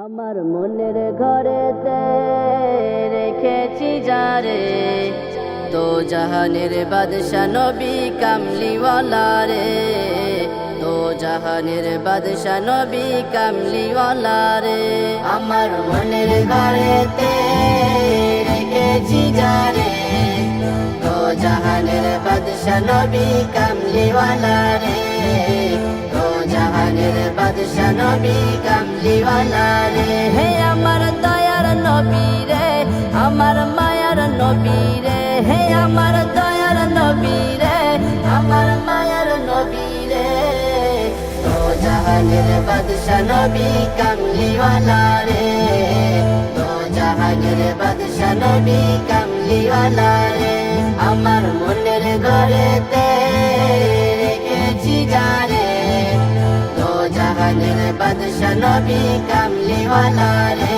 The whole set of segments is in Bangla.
আমার মনের ঘরেতে রেখেছি যারে, তো জাহানের বাদশা নবী কামলিওয়ালা রে, তো জাহানের বাদশা নবী কামলিওয়ালা রে। আমার মনের ঘরেতে রেখেছি যারে, তো জাহানের বাদশা নবী কামলিওয়ালা রে, তো জাহানের বাদশা নবী কামলিওয়ালা রে। হে আমার দয়ার নবী রে, আমার মায়ার নবী রে, হে আমার দয়ার নবী রে, আমার মায়ার নবী রে, তো জাহানের বাদশা নবী কামলিওয়ালা রে, তো জাহানের বাদশা নবী কামলিওয়ালা রে। আমার মনের ঘরেতে রেখেছি যারে, তো জাহানের বাদশা নবী কামলিওয়ালা রে,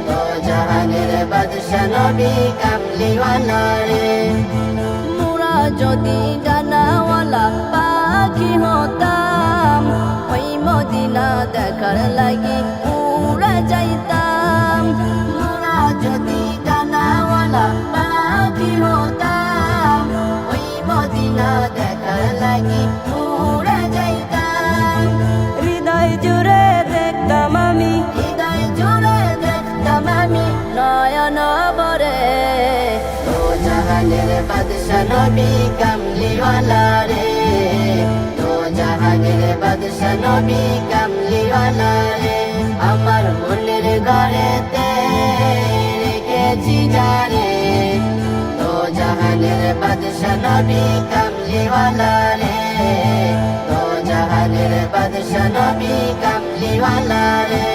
তো জাহানের বাদশা নবী কামলিওয়ালা রে। মোরা যদি ডানাওয়ালা পাখি হতাম, ওই মদিনা দেখার লাগি উড়ে যাইতাম। মোরা যদি ডানাওয়ালা পাখি হতাম, ওই মদিনা দেখার লাগি উড়ে যাইতাম। হৃদয় জুড়ে দেখতাম আমি, হৃদয় জুড়ে দেখতাম আমি নয়ন ভরে, তো জাহানের বাদশা নবী কামলিওয়ালা রে, তো জাহানের বাদশা নবী কামলিওয়ালা রে। আমার মনের ঘরেতে রেখেছি যারে, তো জাহানের বাদশা নবী কামলিওয়ালা রে, তো জাহানের বাদশা নবী কামলিওয়ালা রে।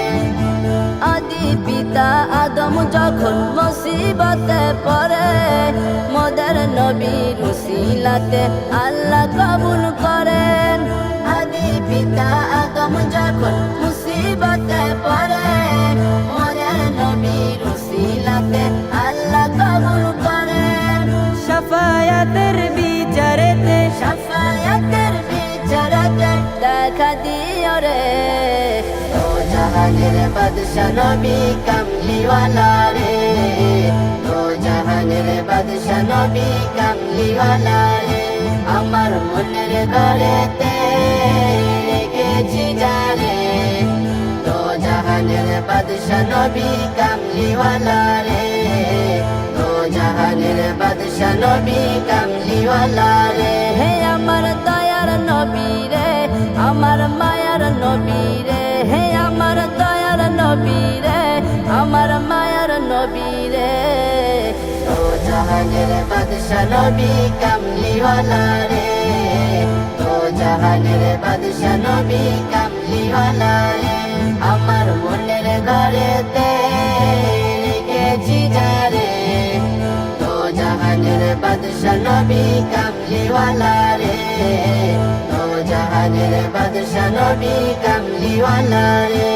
আদি পিতা আদম যখন মুসিবতে পড়ে, মোদের নবীর উসিলাতে আল্লাহ কবুল করেন। আদি পিতা আদম যখন মুসিবতে পড়ে, মোদের নবীর উসিলাতে আল্লাহ কবুল করেন। শাফায়াতের বিচারেতে, শাফায়াতের বিচারেতে দেখা দিও রে, তো জাহানের বাদশা নবী কামলিওয়ালা রে, তো জাহানের বাদশা নবী কামলিওয়ালা রে। আমার মনের ঘরেতে রেখেছি যারে, তো জাহানের বাদশা নবী কামলিওয়ালা রে, তো জাহানের বাদশা নবী কামলিওয়ালা রে। হে আমার দয়ার নবী রে, আমার মায়ার নবী রে, হে আমার দয়ার নবী রে, আমার মায়ার নবী রে, তো জাহানের বাদশা নবী কামলিওয়ালা রে, তো জাহানের বাদশা নবী কামলিওয়ালা রে। আমার মনের ঘরেতে রেখেছি যারে, তো জাহানের বাদশা নবী কামলিওয়ালা রে, তো জাহানের বাদশা নবী কামলিওয়ালা রে।